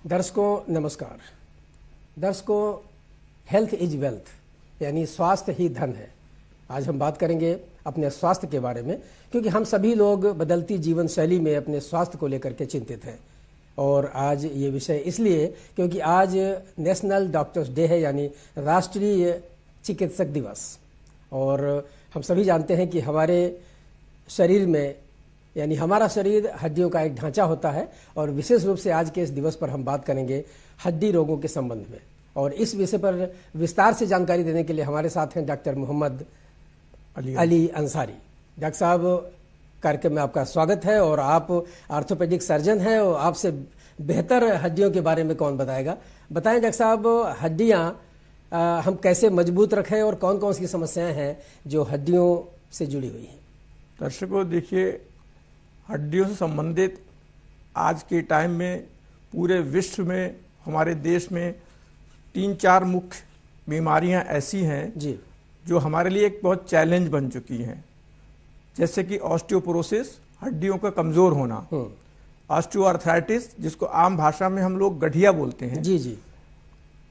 दर्शकों नमस्कार। दर्शकों, हेल्थ इज वेल्थ यानी स्वास्थ्य ही धन है। आज हम बात करेंगे अपने स्वास्थ्य के बारे में, क्योंकि हम सभी लोग बदलती जीवन शैली में अपने स्वास्थ्य को लेकर के चिंतित हैं। और आज ये विषय इसलिए क्योंकि आज नेशनल डॉक्टर्स डे है, यानी राष्ट्रीय चिकित्सक दिवस। और हम सभी जानते हैं कि हमारे शरीर में यानी हमारा शरीर हड्डियों का एक ढांचा होता है, और विशेष रूप से आज के इस दिवस पर हम बात करेंगे हड्डी रोगों के संबंध में। और इस विषय पर विस्तार से जानकारी देने के लिए हमारे साथ हैं डॉक्टर मोहम्मद अली अंसारी। डॉक्टर साहब, कार्यक्रम में आपका स्वागत है। और आप आर्थोपेडिक सर्जन हैं, और आपसे बेहतर हड्डियों के बारे में कौन बताएगा। बताएं डॉक्टर साहब, हड्डियां हम कैसे मजबूत रखें और कौन कौन सी समस्याएं हैं जो हड्डियों से जुड़ी हुई हैं। दर्शकों देखिए, हड्डियों से संबंधित आज के टाइम में पूरे विश्व में, हमारे देश में 3-4 मुख्य बीमारियां ऐसी हैं जी, जो हमारे लिए एक बहुत चैलेंज बन चुकी हैं। जैसे कि ऑस्टियोपोरोसिस, हड्डियों का कमजोर होना, ऑस्टियोआर्थराइटिस जिसको आम भाषा में हम लोग गठिया बोलते हैं, जी,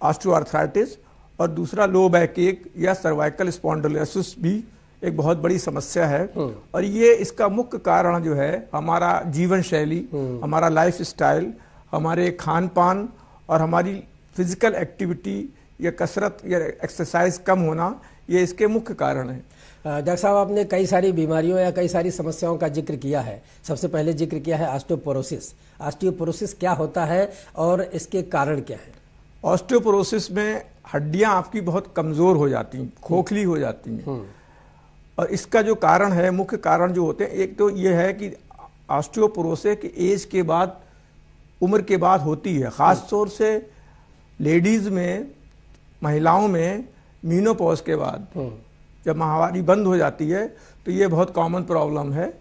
ऑस्टियोआर्थराइटिस, और दूसरा लो बैक एक या सर्वाइकल स्पॉन्डिलोसिस भी एक बहुत बड़ी समस्या है। और ये इसका मुख्य कारण जो है हमारा जीवन शैली, हमारा लाइफ स्टाइल, हमारे खान पान और हमारी फिजिकल एक्टिविटी या कसरत या एक्सरसाइज कम होना, ये इसके मुख्य कारण है। डॉक्टर साहब, आपने कई सारी बीमारियों या कई सारी समस्याओं का जिक्र किया है। सबसे पहले जिक्र किया है ऑस्टियोपोरोसिस। ऑस्टियोपोरोसिस क्या होता है और इसके कारण क्या है? ऑस्टियोपोरोसिस में हड्डियां आपकी बहुत कमजोर हो जाती हैं, खोखली हो जाती हैं। और इसका जो कारण है, मुख्य कारण जो होते हैं, एक तो ये है कि ऑस्टियोपोरोसिस की एज के बाद, उम्र के बाद होती है। खास तौर से लेडीज में, महिलाओं में मीनोपॉज के बाद जब माहवारी बंद हो जाती है तो ये बहुत कॉमन प्रॉब्लम है।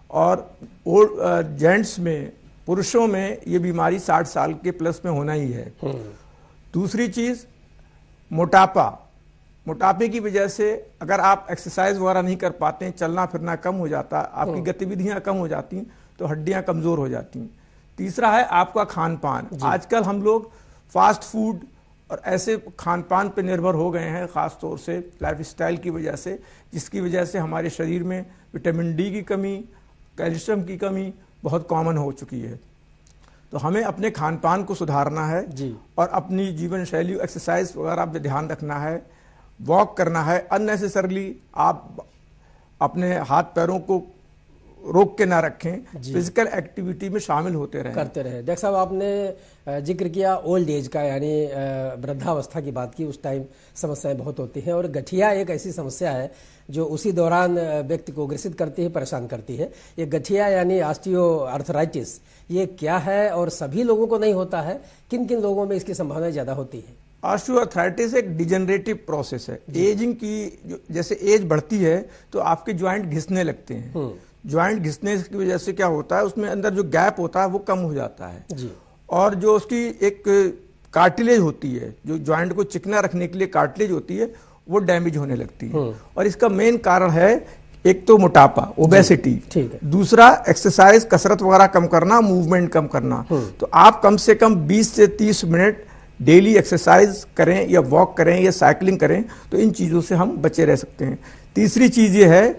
और ओल्ड जेंट्स में, पुरुषों में ये बीमारी 60 साल के प्लस में होना ही है। दूसरी चीज मोटापा। मोटापे की वजह से अगर आप एक्सरसाइज वगैरह नहीं कर पाते हैं, चलना फिरना कम हो जाता, आपकी गतिविधियां कम हो जाती, तो हड्डियां कमजोर हो जाती। तीसरा है आपका खान पान। आजकल हम लोग फास्ट फूड और ऐसे खान पान पर निर्भर हो गए हैं, खास तौर से लाइफस्टाइल की वजह से, जिसकी वजह से हमारे शरीर में विटामिन डी की कमी, कैल्शियम की कमी बहुत कॉमन हो चुकी है। तो हमें अपने खान पान को सुधारना है जी, और अपनी जीवन शैली, एक्सरसाइज वगैरह पे ध्यान रखना है, वॉक करना है। अननेसेसरली आप अपने हाथ पैरों को रोक के ना रखें, फिजिकल एक्टिविटी में शामिल होते रहें, करते रहे। डॉक्टर साहब, आपने जिक्र किया ओल्ड एज का, यानी वृद्धावस्था की बात की। उस टाइम समस्याएं बहुत होती हैं, और गठिया एक ऐसी समस्या है जो उसी दौरान व्यक्ति को ग्रसित करती है, परेशान करती है। ये गठिया यानी ऑस्टियोआर्थराइटिस, ये क्या है और सभी लोगों को नहीं होता है? किन किन लोगों में इसकी संभावना ज्यादा होती है? ऑस्टियोआर्थराइटिस एक डिजेनरेटिव प्रोसेस है। एजिंग की जैसे एज बढ़ती है तो आपके ज्वाइंट घिसने लगते हैं। ज्वाइंट घिसने की वजह से क्या होता है, उसमें अंदर जो गैप होता है वो कम हो जाता है जी। और जो उसकी एक कार्टिलेज होती है, जो ज्वाइंट को चिकना रखने के लिए कार्टिलेज होती है, वो डैमेज होने लगती है। और इसका मेन कारण है एक तो मोटापा, ओबेसिटी, दूसरा एक्सरसाइज, कसरत वगैरह कम करना, मूवमेंट कम करना। तो आप कम से कम 20 से 30 मिनट डेली एक्सरसाइज करें या वॉक करें या साइकिलिंग करें, तो इन चीज़ों से हम बचे रह सकते हैं। तीसरी चीज़ ये है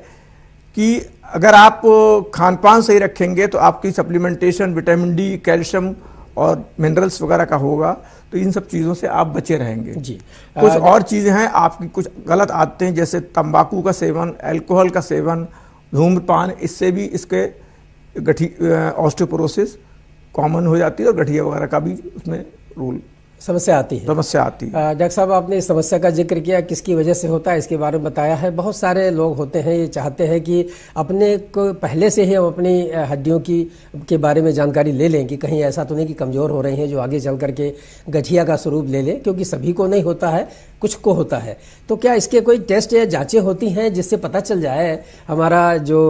कि अगर आप खान पान सही रखेंगे तो आपकी सप्लीमेंटेशन विटामिन डी, कैल्शियम और मिनरल्स वगैरह का होगा, तो इन सब चीज़ों से आप बचे रहेंगे जी। कुछ और चीज़ें हैं आपकी, कुछ गलत आदतें जैसे तंबाकू का सेवन, अल्कोहल का सेवन, धूम्रपान, इससे भी इसके ऑस्टियोपोरोसिस कॉमन हो जाती है, और गठिया वगैरह का भी उसमें रोल समस्या आती है। डॉक्टर साहब, आपने इस समस्या का जिक्र किया, किसकी वजह से होता है इसके बारे में बताया है। बहुत सारे लोग होते हैं, ये चाहते हैं कि अपने को पहले से ही हम अपनी हड्डियों के बारे में जानकारी ले लें कि कहीं ऐसा तो नहीं कि कमज़ोर हो रही हैं जो आगे चल करके गठिया का स्वरूप ले लें, क्योंकि सभी को नहीं होता है, कुछ को होता है। तो क्या इसके कोई टेस्ट या जाँचें होती हैं जिससे पता चल जाए हमारा जो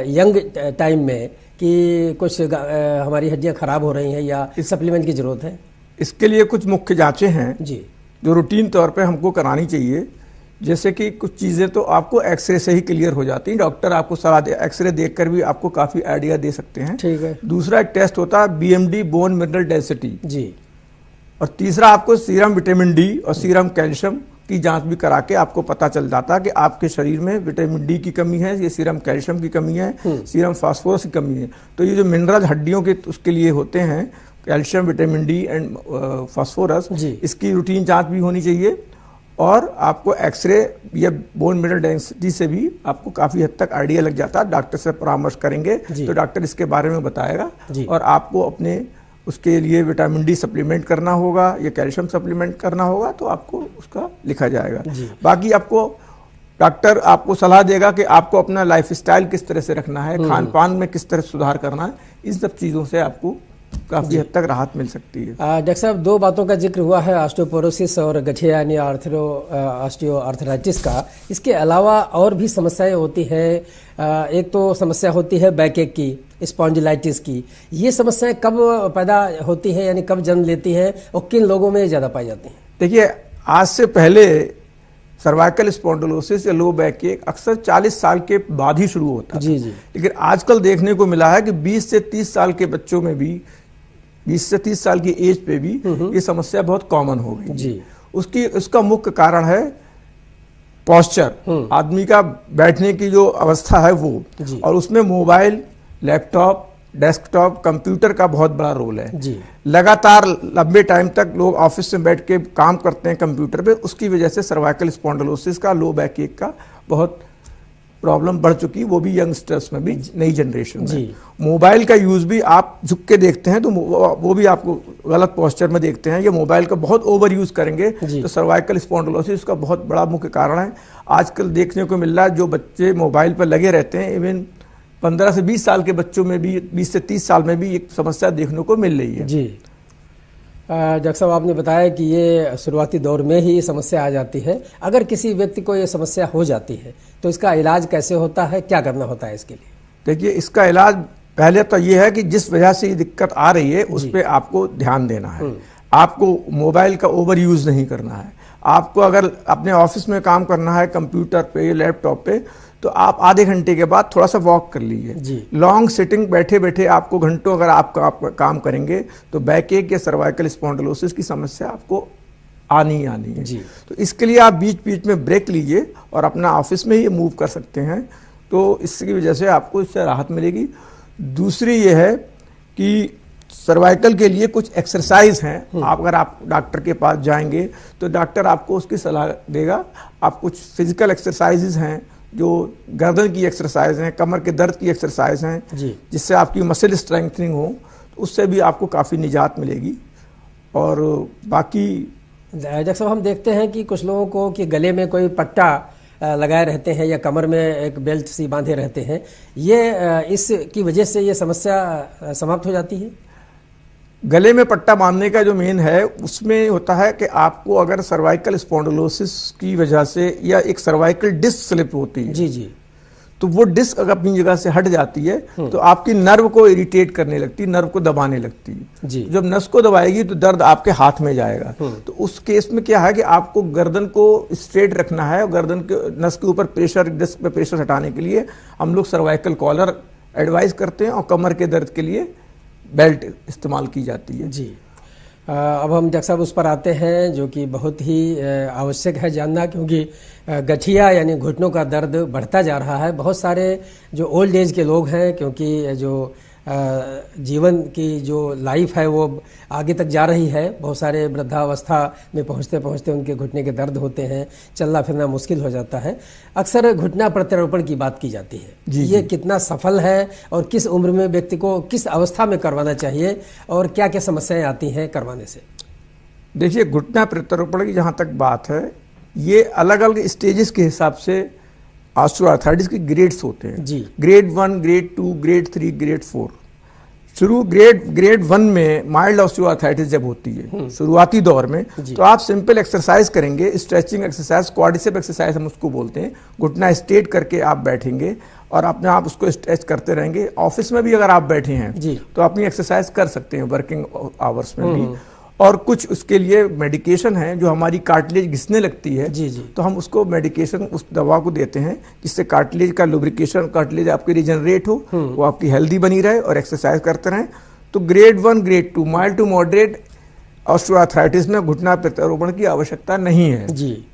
यंग टाइम में कि कुछ हमारी हड्डियाँ ख़राब हो रही हैं या सप्लीमेंट की ज़रूरत है? इसके लिए कुछ मुख्य जांचें हैं जी, जो रूटीन तौर पे हमको करानी चाहिए। जैसे कि कुछ चीज़ें तो आपको एक्सरे से ही क्लियर हो जाती हैं, डॉक्टर आपको सलाह दे, एक्सरे देखकर भी आपको काफ़ी आइडिया दे सकते हैं। ठीक है। दूसरा एक टेस्ट होता है BMD, बोन मिनरल डेंसिटी जी, और तीसरा आपको सीरम विटामिन डी और सीरम कैल्शियम की जांच भी करा के आपको पता चल जाता है कि आपके शरीर में विटामिन डी की कमी है, ये सीरम कैल्शियम की कमी है, सीरम फास्फोरस की कमी है। तो ये जो मिनरल हड्डियों के उसके लिए होते हैं, calcium, vitamin D and phosphorus, इसकी रूटीन जांच भी होनी चाहिए। और आपको एक्सरे या बोन मिनरल डेंसिटी से भी आपको काफी हद तक आइडिया लग जाता है। डॉक्टर से परामर्श करेंगे तो डॉक्टर इसके बारे में बताएगा और आपको अपने उसके लिए विटामिन डी सप्लीमेंट करना होगा या कैल्शियम सप्लीमेंट करना होगा तो आपको उसका लिखा जाएगा। बाकी आपको डॉक्टर आपको सलाह देगा कि आपको अपना लाइफस्टाइल किस तरह से रखना है, खान पान में किस तरह सुधार करना है। इन सब चीज़ों से आपको काफी हद तक राहत मिल सकती है। डॉक्टर साहब, दो बातों का जिक्र हुआ है, ऑस्टियोपोरोसिस और गठिया यानी ऑस्टियोआर्थराइटिस का। इसके अलावा और भी समस्याएं होती है। एक तो समस्या होती है बैकएक की, स्पॉन्डिलाइटिस की। ये समस्याएं कब पैदा होती है, यानी कब जन्म लेती हैं और किन लोगों में ज्यादा पाई जाती हैं? देखिए, आज से पहले सर्वाइकल स्पॉन्डिलोसिस या लो बैक एक अक्सर 40 साल के बाद ही शुरू होता है। लेकिन आजकल देखने को मिला है कि 20 से 30 साल के बच्चों में भी, 20 से 30 साल की एज पे भी ये समस्या बहुत कॉमन हो गई। उसका मुख्य कारण है पोस्चर, आदमी का बैठने की जो अवस्था है वो, और उसमें मोबाइल, लैपटॉप, डेस्कटॉप, कंप्यूटर का बहुत बड़ा रोल है। लगातार लंबे टाइम तक लोग ऑफिस में बैठ के काम करते हैं कंप्यूटर पे, उसकी वजह से सर्वाइकल स्पॉन्डिलोसिस का, लो बैक एक का बहुत प्रॉब्लम बढ़ चुकी, वो भी यंगस्टर्स में भी, नई जनरेशन में। मोबाइल का यूज भी आप झुक के देखते हैं तो वो भी आपको गलत पोस्चर में देखते हैं। ये मोबाइल का बहुत ओवर यूज करेंगे तो सर्वाइकल स्पॉन्डिलोसिस का बहुत बड़ा मुख्य कारण है। आजकल देखने को मिल रहा है जो बच्चे मोबाइल पर लगे रहते हैं, इवन 15 से 20 साल के बच्चों में भी, 20 से 30 साल में भी एक समस्या देखने को मिल रही है। जी डॉक्टर साहब, आपने बताया कि ये शुरुआती दौर में ही ये समस्या आ जाती है। अगर किसी व्यक्ति को ये समस्या हो जाती है तो इसका इलाज कैसे होता है, क्या करना होता है इसके लिए? देखिए, इसका इलाज पहले तो ये है कि जिस वजह से ये दिक्कत आ रही है उस पर आपको ध्यान देना है। आपको मोबाइल का ओवर यूज नहीं करना है। आपको अगर अपने ऑफिस में काम करना है कंप्यूटर पे या लैपटॉप पे, तो आप आधे घंटे के बाद थोड़ा सा वॉक कर लीजिए। लॉन्ग सिटिंग बैठे बैठे आपको घंटों अगर आप काम करेंगे तो बैक एक या सर्वाइकल स्पॉन्डिलोसिस की समस्या आपको आनी है। तो इसके लिए आप बीच बीच में ब्रेक लीजिए और अपना ऑफिस में ही मूव कर सकते हैं, तो इसकी वजह से आपको इससे राहत मिलेगी। दूसरी ये है कि सर्वाइकल के लिए कुछ एक्सरसाइज हैं। अगर आप डॉक्टर के पास जाएंगे तो डॉक्टर आपको उसकी सलाह देगा। आप कुछ फिजिकल एक्सरसाइजेज हैं, जो गर्दन की एक्सरसाइज हैं, कमर के दर्द की एक्सरसाइज हैं, जिससे आपकी मसल स्ट्रेंथनिंग हो, तो उससे भी आपको काफ़ी निजात मिलेगी। और बाकी डॉक्टर साहब, हम देखते हैं कि कुछ लोगों को कि गले में कोई पट्टा लगाए रहते हैं या कमर में एक बेल्ट सी बांधे रहते हैं, ये इसकी वजह से ये समस्या समाप्त हो जाती है? गले में पट्टा बांधने का जो मेन है उसमें होता है कि आपको अगर सर्वाइकल स्पॉन्डिलोसिस की वजह से या एक सर्वाइकल डिस्क स्लिप होती है, तो वो डिस्क अगर अपनी जगह से हट जाती है तो आपकी नर्व को इरिटेट करने लगती है, नर्व को दबाने लगती है। जब नस को दबाएगी तो दर्द आपके हाथ में जाएगा। तो उस केस में क्या है कि आपको गर्दन को स्ट्रेट रखना है और गर्दन के नस के ऊपर प्रेशर, डिस्क पे प्रेशर हटाने के लिए हम लोग सर्वाइकल कॉलर एडवाइस करते हैं और कमर के दर्द के लिए बेल्ट इस्तेमाल की जाती है। अब हम डॉक्टर साहब उस पर आते हैं जो कि बहुत ही आवश्यक है जानना, क्योंकि गठिया यानी घुटनों का दर्द बढ़ता जा रहा है। बहुत सारे जो ओल्ड एज के लोग हैं, क्योंकि जो जीवन की जो लाइफ है वो आगे तक जा रही है, बहुत सारे वृद्धावस्था में पहुंचते पहुंचते उनके घुटने के दर्द होते हैं, चलना फिरना मुश्किल हो जाता है। अक्सर घुटना प्रत्यारोपण की बात की जाती है। ये कितना सफल है और किस उम्र में व्यक्ति को किस अवस्था में करवाना चाहिए और क्या क्या समस्याएं आती हैं करवाने से? देखिए, घुटना प्रत्यारोपण की जहाँ तक बात है, ये अलग अलग स्टेजेस के हिसाब से ऑस्टियोआर्थराइटिस के ग्रेड्स होते हैं। Grade 1, grade 2, grade 3, grade 4। शुरू ग्रेड 1 में माइल्ड ऑस्टियोआर्थराइटिस जब होती है शुरुआती दौर में, तो आप सिंपल एक्सरसाइज करेंगे, स्ट्रेचिंग एक्सरसाइज, क्वाड्रिसेप एक्सरसाइज हम उसको बोलते हैं। घुटना स्ट्रेट करके आप बैठेंगे और अपने आप उसको स्ट्रेच करते रहेंगे। ऑफिस में भी अगर आप बैठे हैं तो अपनी एक्सरसाइज कर सकते हैं वर्किंग आवर्स में भी। और कुछ उसके लिए मेडिकेशन है, जो हमारी कार्टिलेज घिसने लगती है, तो हम उसको मेडिकेशन, उस दवा को देते हैं जिससे कार्टिलेज का लुब्रिकेशन, कार्टिलेज आपकी रिजनरेट हो, वो आपकी हेल्दी बनी रहे और एक्सरसाइज करते रहें। तो grade 1, grade 2, mild to moderate osteoarthritis में घुटना प्रत्यारोपण की आवश्यकता नहीं है। जी।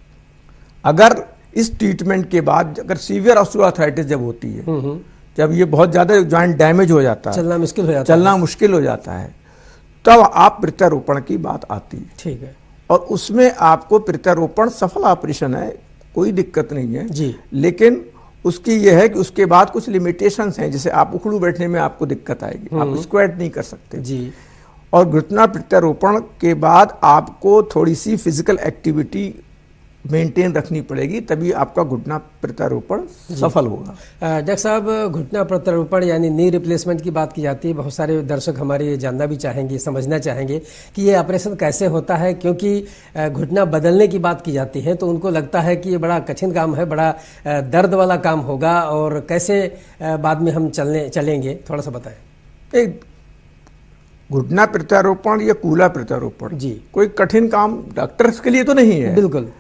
अगर इस ट्रीटमेंट के बाद अगर सीवियर ऑस्टियोआर्थराइटिस जब होती है, जब ये बहुत ज्यादा जॉइंट डैमेज हो जाता है, चलना मुश्किल हो जाता है, चलना मुश्किल हो जाता है, तब आप प्रत्यारोपण की बात आती है। ठीक है। और उसमें आपको प्रत्यारोपण सफल ऑपरेशन है, कोई दिक्कत नहीं है जी। लेकिन उसकी यह है कि उसके बाद कुछ लिमिटेशंस हैं, जैसे आप उखड़ू बैठने में आपको दिक्कत आएगी, आप स्क्वाट नहीं कर सकते जी। और घुटना प्रत्यारोपण के बाद आपको थोड़ी सी फिजिकल एक्टिविटी मेंटेन रखनी पड़ेगी, तभी आपका घुटना प्रत्यारोपण सफल होगा। डॉक्टर साहब, घुटना प्रत्यारोपण यानी नी रिप्लेसमेंट की बात की जाती है। बहुत सारे दर्शक हमारे ये जानना भी चाहेंगे, समझना चाहेंगे कि ये ऑपरेशन कैसे होता है, क्योंकि घुटना बदलने की बात की जाती है तो उनको लगता है कि ये बड़ा कठिन काम है, बड़ा दर्द वाला काम होगा और कैसे बाद में हम चलेंगे, थोड़ा सा बताएं। घुटना प्रत्यारोपण या कूला प्रत्यारोपण जी कोई कठिन काम डॉक्टर्स के लिए तो नहीं है। बिल्कुल।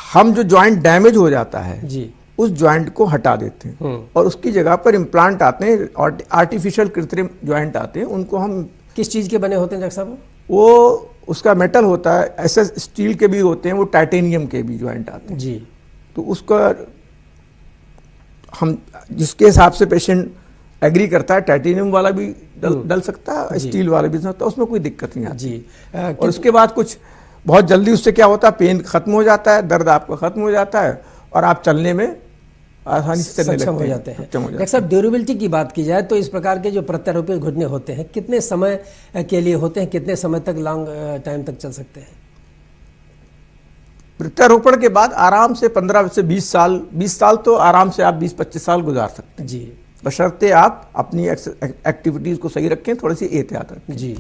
हम जो ज्वाइंट डैमेज हो जाता है जी, उस ज्वाइंट को हटा देते हैं और उसकी जगह पर इम्प्लांट आते हैं, आर्टिफिशियल कृत्रिम ज्वाइंट आते हैं। उनको हम किस चीज के बने होते हैं डॉक्टर साहब? वो उसका मेटल होता है, ऐसे स्टील के भी होते हैं, वो टाइटेनियम के भी ज्वाइंट आते हैं। जी। तो उसका हम जिसके हिसाब से पेशेंट एग्री करता है, टाइटेनियम वाला भी डल सकता है, स्टील वाला भी डल सकता है, उसमें कोई दिक्कत नहीं आती। जी। और उसके बाद कुछ बहुत जल्दी उससे क्या होता है, पेन खत्म हो जाता है, दर्द आपका खत्म हो जाता है और आप चलने में आसानी से चलने सक्षम लगते हो जाते हैं। डॉक्टर साहब, ड्यूरेबिलिटी की बात की जाए तो इस प्रकार के जो प्रत्यारोपित घुटने होते हैं कितने समय के लिए होते हैं, कितने समय तक, लॉन्ग टाइम तक चल सकते हैं? प्रत्यारोपण के बाद आराम से 15 से 20 साल, 20 साल तो आराम से आप 20-25 साल गुजार सकते हैं। जी। बशर्ते आप अपनी एक्टिविटीज को सही रखें, थोड़ी सी एहतियात रखें। जी।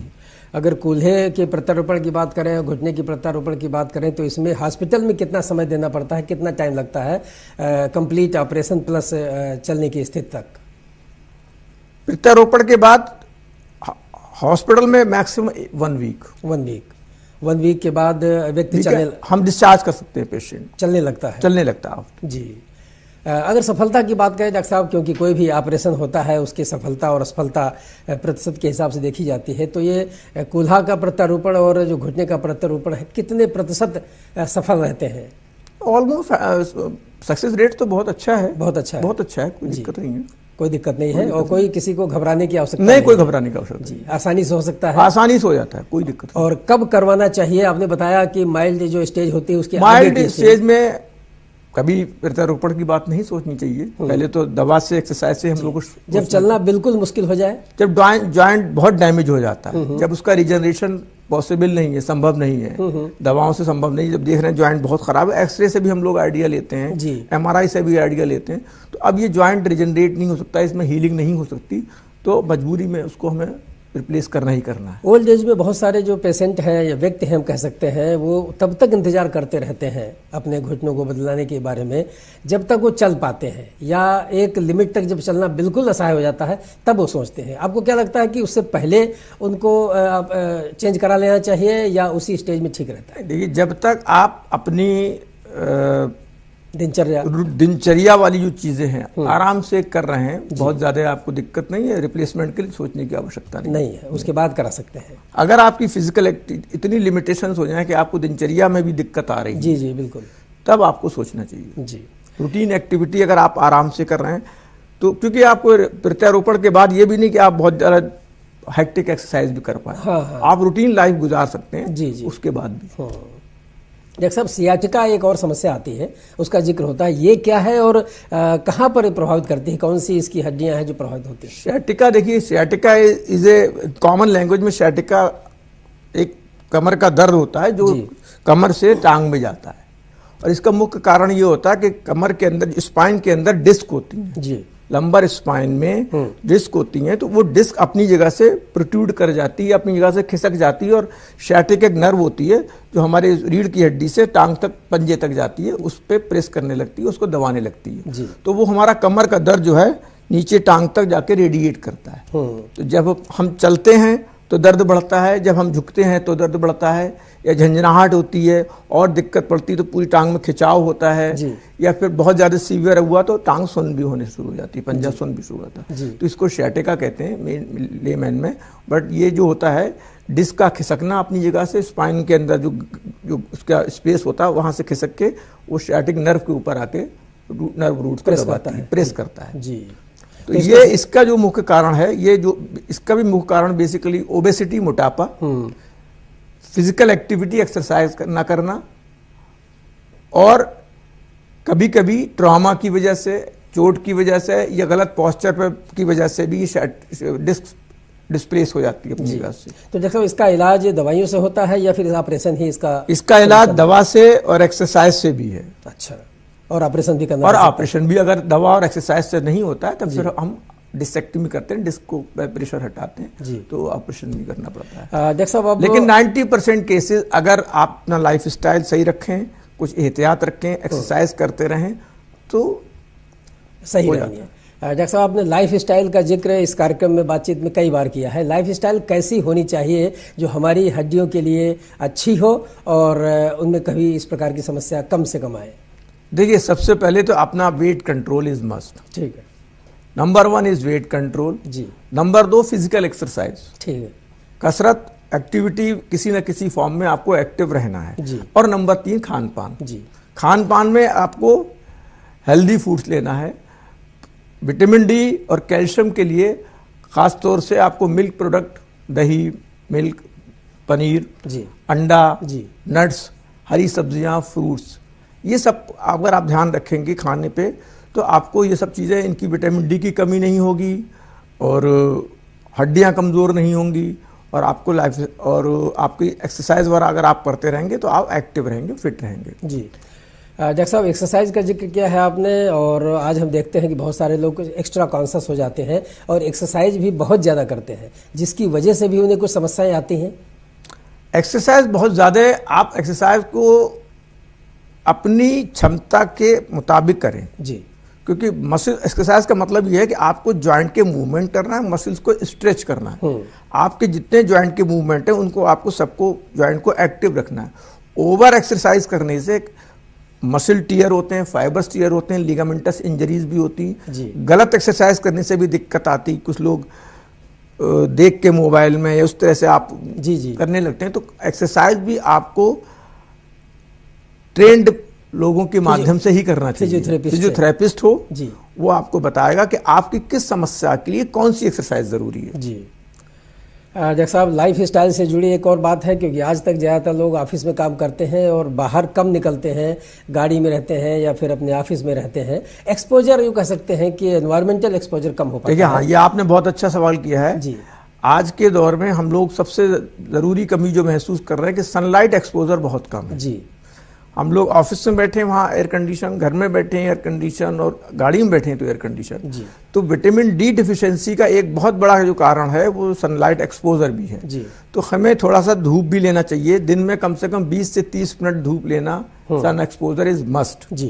अगर कूल्हे के प्रत्यारोपण की बात करें, घुटने की प्रत्यारोपण की बात करें तो इसमें हॉस्पिटल में कितना समय देना पड़ता है, कितना टाइम लगता है कंप्लीट ऑपरेशन प्लस चलने की स्थिति तक? प्रत्यारोपण के बाद हॉस्पिटल में मैक्सिमम 1 वीक। 1 वीक के बाद व्यक्ति हम डिस्चार्ज कर सकते हैं, पेशेंट चलने लगता है। चलने लगता है। जी। अगर सफलता की बात करें डॉक्टर साहब, क्योंकि कोई भी ऑपरेशन होता है उसकी सफलता और असफलता प्रतिशत के हिसाब से देखी जाती है, तो ये कूल्हा का प्रत्यारोपण और जो घुटने का प्रत्यारोपण है कितने प्रतिशत सफल रहते हैं? ऑलमोस्ट सक्सेस रेट तो बहुत अच्छा है। बहुत अच्छा है। बहुत अच्छा है, कोई दिक्कत नहीं है। कोई दिक्कत नहीं है और कोई किसी को घबराने की आवश्यकता नहीं, कोई घबराने की आवश्यकता जी, आसानी से हो सकता है, आसानी से हो जाता है, कोई दिक्कत नहीं। और कब करवाना चाहिए? आपने बताया कि माइल्ड जो स्टेज होती है उसके माइल्ड स्टेज में कभी प्रत्यारोपण की बात नहीं सोचनी चाहिए। पहले तो दवा से, एक्सरसाइज से हम लोग को, जब चलना बिल्कुल मुश्किल हो जाए, जब जॉइंट बहुत डैमेज हो जाता है, जब उसका रिजनरेशन पॉसिबल नहीं है, संभव नहीं है, दवाओं से संभव नहीं, जब देख रहे हैं जॉइंट बहुत खराब है, एक्सरे से भी हम लोग आइडिया लेते हैं, MRI से भी आइडिया लेते हैं, तो अब ये जॉइंट रिजनरेट नहीं हो सकता, इसमें हीलिंग नहीं हो सकती, तो मजबूरी में उसको हमें रिप्लेस करना ही करना है। ओल्ड एज में बहुत सारे जो पेशेंट हैं या व्यक्ति हैं हम कह सकते हैं, वो तब तक इंतजार करते रहते हैं अपने घुटनों को बदलाने के बारे में जब तक वो चल पाते हैं, या एक लिमिट तक जब चलना बिल्कुल असहाय हो जाता है तब वो सोचते हैं। आपको क्या लगता है कि उससे पहले उनको चेंज करा लेना चाहिए या उसी स्टेज में ठीक रहता है? देखिए, जब तक आप अपनी दिनचर्या वाली जो चीजें हैं आराम से कर रहे हैं, बहुत ज्यादा आपको दिक्कत नहीं है, रिप्लेसमेंट के लिए सोचने की आवश्यकता नहीं है, उसके बाद करा सकते हैं। अगर आपकी फिजिकल इतनी लिमिटेशंस हो जाए कि आपको दिनचर्या में भी दिक्कत आ रही है, जी बिल्कुल, तब आपको सोचना चाहिए। जी। रूटीन एक्टिविटी अगर आप आराम से कर रहे हैं तो, क्योंकि आपको प्रत्यारोपण के बाद ये भी नहीं कि आप बहुत ज्यादा हेक्टिक एक्सरसाइज भी कर पाए, आप रूटीन लाइफ गुजार सकते हैं। जी। उसके बाद भी डॉक्टर साहब, सियाटिका एक और समस्या आती है, उसका जिक्र होता है, ये क्या है और कहाँ पर प्रभावित करती है, कौन सी इसकी हड्डियां हैं जो प्रभावित होती है? सियाटिका, देखिए sciatica is a common language में, सियाटिका एक कमर का दर्द होता है जो कमर से टांग में जाता है, और इसका मुख्य कारण ये होता है कि कमर के अंदर, स्पाइन के अंदर डिस्क होती है जी, लंबर स्पाइन में डिस्क होती हैं, तो वो डिस्क अपनी जगह से प्रोट्रूड कर जाती है, अपनी जगह से खिसक जाती है, और सियाटिक एक नर्व होती है जो हमारे रीढ़ की हड्डी से टांग तक, पंजे तक जाती है, उस पर प्रेस करने लगती है, उसको दबाने लगती है, तो वो हमारा कमर का दर्द जो है नीचे टांग तक जाके रेडिएट करता है। तो जब हम चलते हैं तो दर्द बढ़ता है, जब हम झुकते हैं तो दर्द बढ़ता है, या झंझनाहट होती है और दिक्कत पड़ती है तो पूरी टांग में खिंचाव होता है, या फिर बहुत ज़्यादा सीवियर हुआ तो टांग सुन भी होने शुरू हो जाती है, पंजा सुन भी शुरू होता है, तो इसको sciatica कहते हैं लेमैन में। बट ये जो होता है डिस्क का खिसकना अपनी जगह से, स्पाइन के अंदर जो उसका स्पेस होता है वहाँ से खिसक के वो sciatic नर्व के ऊपर आके नर्व रूट को दबाता है, प्रेस करता है जी। तो ये इसका जो मुख्य कारण है, ये जो इसका भी मुख्य कारण बेसिकली ओबेसिटी, मोटापा, फिजिकल एक्टिविटी, एक्सरसाइज ना करना, और कभी कभी ट्रॉमा की वजह से, चोट की वजह से या गलत पोस्चर पर की वजह से भी डिस्क डिस्प्लेस हो जाती है अपनी जगह से। तो देखो इसका इलाज दवाइयों से होता है या फिर ऑपरेशन ही इसका इलाज दवा से और एक्सरसाइज से भी है। अच्छा, और ऑपरेशन भी करना, और ऑपरेशन भी अगर दवा और एक्सरसाइज से नहीं होता है तब फिर हम डिसेक्टमी करते हैं, डिस्क को प्रेशर हटाते हैं जी, तो ऑपरेशन भी करना पड़ता है। डॉक्टर साहब लेकिन 90% केसेस अगर आप अपना लाइफ स्टाइल सही रखें, कुछ एहतियात रखें, एक्सरसाइज करते रहें तो सही रहेंगे। डॉक्टर साहब आपने लाइफ स्टाइल का जिक्र इस कार्यक्रम में बातचीत में कई बार किया है। लाइफ स्टाइल कैसी होनी चाहिए जो हमारी हड्डियों के लिए अच्छी हो और उनमें कभी इस प्रकार की समस्या कम से कम आए? देखिए, सबसे पहले तो अपना वेट कंट्रोल इज मस्ट। ठीक है। नंबर 1 इज वेट कंट्रोल जी। Number 2 physical exercise. ठीक है। कसरत, एक्टिविटी, किसी न किसी फॉर्म में आपको एक्टिव रहना है जी। और नंबर 3 खान पान जी। खान पान में आपको हेल्दी फूड्स लेना है। विटामिन डी और कैल्शियम के लिए खास तौर से आपको मिल्क प्रोडक्ट, दही, मिल्क, पनीर जी, अंडा जी, नट्स, हरी सब्जियां, फ्रूट्स, ये सब अगर आप ध्यान रखेंगे खाने पे तो आपको ये सब चीज़ें, इनकी विटामिन डी की कमी नहीं होगी और हड्डियां कमज़ोर नहीं होंगी और आपको लाइफ और आपकी एक्सरसाइज वगैरह अगर आप करते रहेंगे तो आप एक्टिव रहेंगे, फिट रहेंगे जी। डॉक्टर साहब एक्सरसाइज का जिक्र किया है आपने और आज हम देखते हैं कि बहुत सारे लोग एक्स्ट्रा कॉन्शियस हो जाते हैं और एक्सरसाइज भी बहुत ज़्यादा करते हैं जिसकी वजह से भी उन्हें कुछ समस्याएं आती हैं। एक्सरसाइज बहुत ज़्यादा, आप एक्सरसाइज को अपनी क्षमता के मुताबिक करें जी, क्योंकि मसल एक्सरसाइज का मतलब यह है कि आपको जॉइंट के मूवमेंट करना है, मसल्स को स्ट्रेच करना है। आपके जितने जॉइंट के मूवमेंट है उनको आपको सबको जॉइंट को एक्टिव रखना है। ओवर एक्सरसाइज करने से मसल टीयर होते हैं, फाइबर्स टीयर होते हैं, लिगामेंटस इंजरीज भी होती हैं। गलत एक्सरसाइज करने से भी दिक्कत आती, कुछ लोग देख के मोबाइल में या उस तरह से आप जी करने लगते हैं। तो एक्सरसाइज भी आपको ट्रेंड लोगों के माध्यम से ही करना चाहिए। फिजियोथेरेपिस्ट हो जी, वो आपको बताएगा कि आपकी किस समस्या के लिए कौन सी एक्सरसाइज जरूरी है जी। डॉक्टर साहब लाइफ स्टाइल से जुड़ी एक और बात है, क्योंकि आज तक ज़्यादातर लोग ऑफिस में काम करते हैं और बाहर कम निकलते हैं, गाड़ी में रहते हैं या फिर अपने ऑफिस में रहते हैं। एक्सपोजर यूँ कह सकते हैं कि एनवायरमेंटल एक्सपोजर कम हो पाता है। देखिए हाँ, ये आपने बहुत अच्छा सवाल किया है जी। आज के दौर में हम लोग सबसे ज़रूरी कमी जो महसूस कर रहे हैं कि सनलाइट एक्सपोजर बहुत कम है जी। हम लोग ऑफिस में बैठे हैं वहाँ एयर कंडीशन, घर में बैठे हैं एयर कंडीशन और गाड़ी में बैठे हैं तो एयर कंडीशन। तो विटामिन डी डिफिशियंसी का एक बहुत बड़ा जो कारण है वो सनलाइट एक्सपोजर भी है जी। तो हमें थोड़ा सा धूप भी लेना चाहिए, दिन में कम से कम 20 से 30 मिनट धूप लेना, सन एक्सपोजर इज मस्ट जी।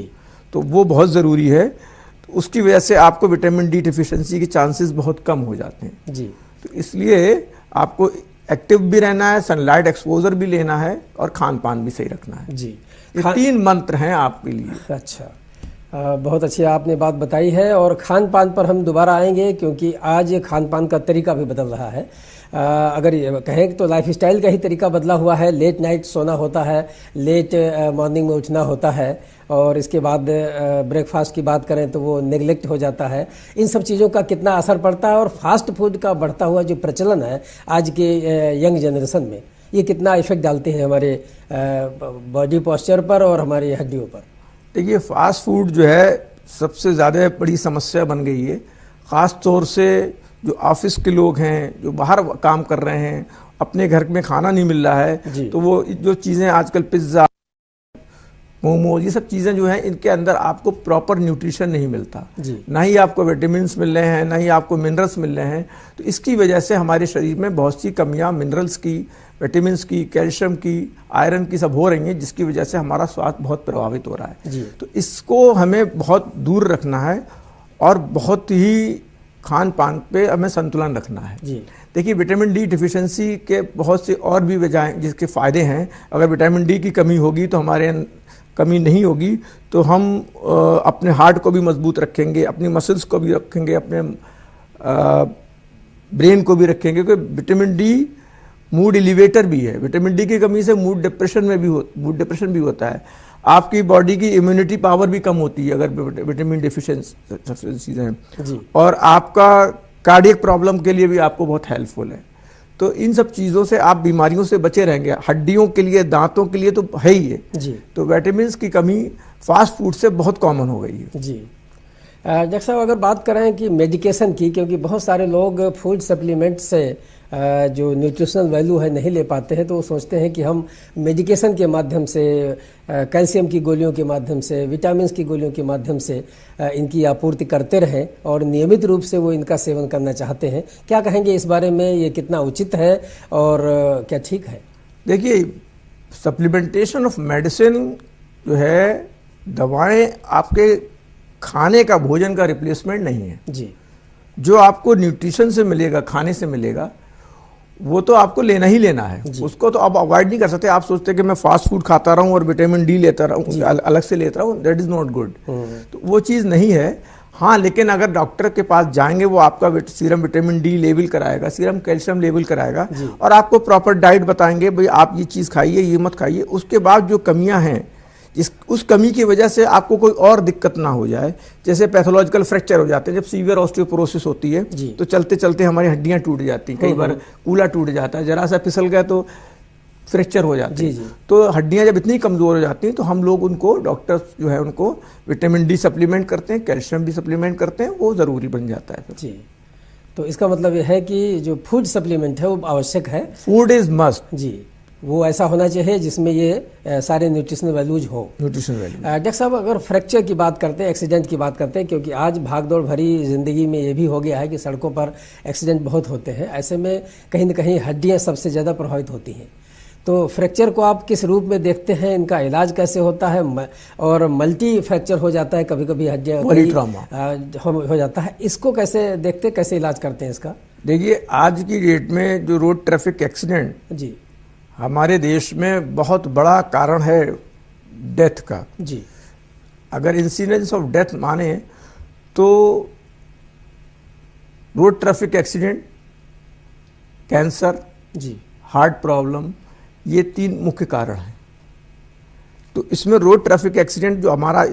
तो वो बहुत ज़रूरी है। तो उसकी वजह से आपको विटामिन डी डिफिशियंसी के चांसेस बहुत कम हो जाते हैं जी। तो इसलिए आपको एक्टिव भी रहना है, सनलाइट एक्सपोजर भी लेना है और खान पान भी सही रखना है जी। ये 3 मंत्र हैं आपके लिए। अच्छा, बहुत अच्छी आपने बात बताई है और खान पान पर हम दोबारा आएंगे क्योंकि आज खान पान का तरीका भी बदल रहा है। अगर ये कहें तो लाइफ स्टाइल का ही तरीका बदला हुआ है। लेट नाइट सोना होता है, लेट मॉर्निंग में उठना होता है और इसके बाद ब्रेकफास्ट की बात करें तो वो नेग्लेक्ट हो जाता है। इन सब चीज़ों का कितना असर पड़ता है और फास्ट फूड का बढ़ता हुआ जो प्रचलन है आज के यंग जनरेशन में, ये कितना इफेक्ट डालते हैं हमारे बॉडी पोस्चर पर और हमारी हड्डियों पर? देखिए, फास्ट फूड जो है सबसे ज़्यादा बड़ी समस्या बन गई है। ख़ास तौर से जो ऑफिस के लोग हैं, जो बाहर काम कर रहे हैं, अपने घर में खाना नहीं मिल रहा है, तो वो जो चीज़ें आजकल पिज्ज़ा, मोमोज, ये सब चीज़ें जो हैं इनके अंदर आपको प्रॉपर न्यूट्रिशन नहीं मिलता, ना ही आपको विटामिन्स मिल रहे हैं, ना ही आपको मिनरल्स मिल रहे हैं। तो इसकी वजह से हमारे शरीर में बहुत सी कमियां मिनरल्स की, विटामिन्स की, कैल्शियम की, आयरन की सब हो रही हैं, जिसकी वजह से हमारा स्वास्थ्य बहुत प्रभावित हो रहा है। तो इसको हमें बहुत दूर रखना है और बहुत ही खान पान पे हमें संतुलन रखना है। जी। देखिए, विटामिन डी डिफिशिएंसी के बहुत से और भी वजह जिसके फायदे हैं। अगर विटामिन डी की कमी होगी तो हमारे कमी नहीं होगी तो हम अपने हार्ट को भी मजबूत रखेंगे, अपनी मसल्स को भी रखेंगे, अपने ब्रेन को भी रखेंगे, क्योंकि विटामिन डी मूड एलिवेटर भी है। विटामिन डी की कमी से मूड डिप्रेशन भी होता है। आपकी बॉडी की इम्यूनिटी पावर भी कम होती है अगर विटामिन डिफिशिएंसी हैं, और आपका कार्डियक प्रॉब्लम के लिए भी आपको बहुत हेल्पफुल है। तो इन सब चीज़ों से आप बीमारियों से बचे रहेंगे। हड्डियों के लिए, दांतों के लिए तो है ही है जी। तो विटामिन की कमी फास्ट फूड से बहुत कॉमन हो गई है। जी। डॉक्टर साहब, अगर बात करें कि मेडिकेशन की, क्योंकि बहुत सारे लोग फूड सप्लीमेंट से जो न्यूट्रिशनल वैल्यू है नहीं ले पाते हैं, तो वो सोचते हैं कि हम मेडिकेशन के माध्यम से, कैल्शियम की गोलियों के माध्यम से, विटामिन की गोलियों के माध्यम से इनकी आपूर्ति करते रहें और नियमित रूप से वो इनका सेवन करना चाहते हैं। क्या कहेंगे इस बारे में, ये कितना उचित है और क्या ठीक है? देखिए, सप्लीमेंटेशन ऑफ मेडिसिन जो है, दवाएं आपके खाने का, भोजन का रिप्लेसमेंट नहीं है जी। जो आपको न्यूट्रिशन से मिलेगा, खाने से मिलेगा, वो तो आपको लेना ही लेना है। उसको तो आप अवॉइड नहीं कर सकते। आप सोचते कि मैं फास्ट फूड खाता रहूं और विटामिन डी लेता रहूं, अलग से लेता रहूं, दैट इज नॉट गुड। तो वो चीज़ नहीं है। हाँ, लेकिन अगर डॉक्टर के पास जाएंगे, वो आपका सीरम विटामिन डी लेवल कराएगा, सीरम कैल्शियम लेवल कराएगा और आपको प्रॉपर डाइट बताएंगे, भाई आप ये चीज़ खाइए, ये मत खाइए। उसके बाद जो कमियां हैं, उस कमी की वजह से आपको कोई और दिक्कत ना हो जाए, जैसे पैथोलॉजिकल फ्रैक्चर हो जाते हैं, जब सीवियर ऑस्टियोपोरोसिस होती है तो चलते चलते हमारी हड्डियां टूट जाती हैं, कई बार कूला टूट जाता है, जरा सा फिसल गया तो फ्रैक्चर हो जाते हैं। तो हड्डियां जब इतनी कमज़ोर हो जाती हैं तो हम लोग उनको, डॉक्टर्स जो है उनको विटामिन डी सप्लीमेंट करते हैं, कैल्शियम भी सप्लीमेंट करते हैं, वो ज़रूरी बन जाता है जी। तो इसका मतलब यह है कि जो फूड सप्लीमेंट है वो आवश्यक है। फूड इज मस्ट जी। वो ऐसा होना चाहिए जिसमें ये सारे न्यूट्रिशनल वैल्यूज हो। Nutritional value. डॉक्टर साहब, अगर फ्रैक्चर की बात करते हैं, एक्सीडेंट की बात करते हैं, क्योंकि आज भागदौड़ भरी जिंदगी में ये भी हो गया है कि सड़कों पर एक्सीडेंट बहुत होते हैं, ऐसे में कहीं न कहीं हड्डियां सबसे ज़्यादा प्रभावित होती हैं। तो फ्रैक्चर को आप किस रूप में देखते हैं, इनका इलाज कैसे होता है? और मल्टी फ्रैक्चर हो जाता है, कभी कभी हड्डियां हो जाता है, इसको कैसे देखते, कैसे इलाज करते हैं इसका? देखिए, आज की डेट में जो रोड ट्रैफिक एक्सीडेंट जी हमारे देश में बहुत बड़ा कारण है डेथ का जी। अगर इंसिडेंस ऑफ डेथ माने तो रोड ट्रैफिक एक्सीडेंट, कैंसर जी, हार्ट प्रॉब्लम, ये 3 मुख्य कारण हैं। तो इसमें रोड ट्रैफिक एक्सीडेंट जो हमारा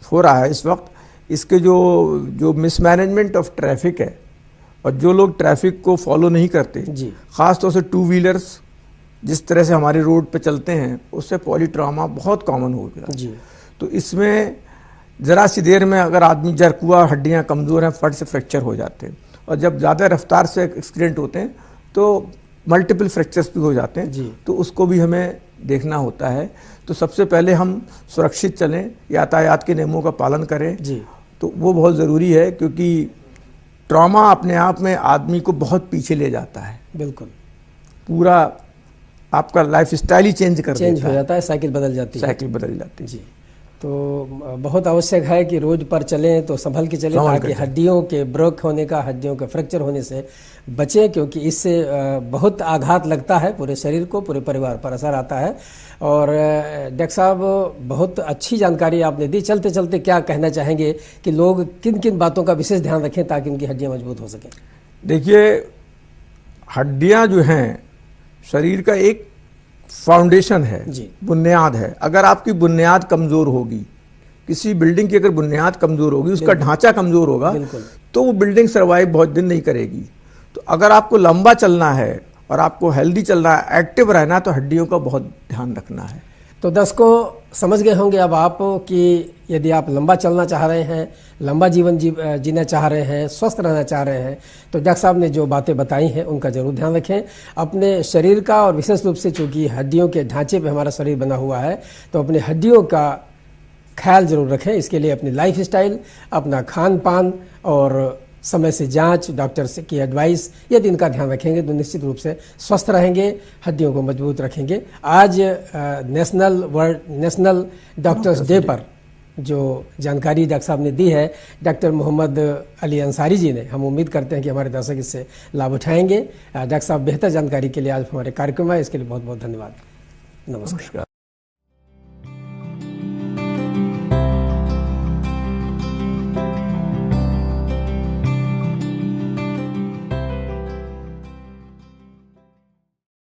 हो रहा है इस वक्त, इसके जो मिसमैनेजमेंट ऑफ ट्रैफिक है और जो लोग ट्रैफिक को फॉलो नहीं करते, खासतौर से 2 व्हीलर्स जिस तरह से हमारे रोड पे चलते हैं, उससे पॉलीट्रॉमा बहुत कॉमन हो गया जी। तो इसमें ज़रा सी देर में अगर आदमी जर्क हुआ, हड्डियाँ कमज़ोर हैं, फट से फ्रैक्चर हो जाते हैं, और जब ज़्यादा रफ्तार से एक्सीडेंट होते हैं तो मल्टीपल फ्रैक्चर्स भी हो जाते हैं जी। तो उसको भी हमें देखना होता है। तो सबसे पहले हम सुरक्षित चलें, यातायात के नियमों का पालन करें जी। तो वो बहुत ज़रूरी है, क्योंकि ट्रॉमा अपने आप में आदमी को बहुत पीछे ले जाता है। बिल्कुल, पूरा आपका लाइफ स्टाइल ही चेंज हो जाता है, साइकिल बदल जाती है जी। तो बहुत आवश्यक है कि रोड पर चलें तो संभल के चलें, ताकि हड्डियों के ब्रेक होने का, हड्डियों के फ्रैक्चर होने से बचें, क्योंकि इससे बहुत आघात लगता है पूरे शरीर को, पूरे परिवार पर असर आता है। और डॉक्टर साहब, बहुत अच्छी जानकारी आपने दी। चलते चलते क्या कहना चाहेंगे कि लोग किन किन बातों का विशेष ध्यान रखें ताकि उनकी हड्डियाँ मजबूत हो सकें? देखिए, हड्डियाँ जो हैं शरीर का एक फाउंडेशन है, बुनियाद है। अगर आपकी बुनियाद कमजोर होगी, किसी बिल्डिंग की अगर बुनियाद कमजोर होगी, उसका ढांचा कमजोर होगा, तो वो बिल्डिंग सर्वाइव बहुत दिन नहीं करेगी। तो अगर आपको लंबा चलना है और आपको हेल्दी चलना है, एक्टिव रहना है, तो हड्डियों का बहुत ध्यान रखना है। तो दर्शकों, समझ गए होंगे अब आप कि यदि आप लंबा चलना चाह रहे हैं, लंबा जीवन जीना चाह रहे हैं, स्वस्थ रहना चाह रहे हैं, तो डॉक्टर साहब ने जो बातें बताई हैं उनका जरूर ध्यान रखें अपने शरीर का। और विशेष रूप से चूंकि हड्डियों के ढांचे पे हमारा शरीर बना हुआ है, तो अपने हड्डियों का ख्याल जरूर रखें। इसके लिए अपनी लाइफ स्टाइल, अपना खान पान और समय से जांच, डॉक्टर से की एडवाइस, यदि इनका ध्यान रखेंगे तो निश्चित रूप से स्वस्थ रहेंगे, हड्डियों को मजबूत रखेंगे। आज नेशनल डॉक्टर्स डे पर जो जानकारी डॉक्टर साहब ने दी है, डॉक्टर मोहम्मद अली अंसारी जी ने, हम उम्मीद करते हैं कि हमारे दर्शक इससे लाभ उठाएंगे। डॉक्टर साहब, बेहतर जानकारी के लिए आज हमारे कार्यक्रम में, इसके लिए बहुत बहुत धन्यवाद। नमस्कार।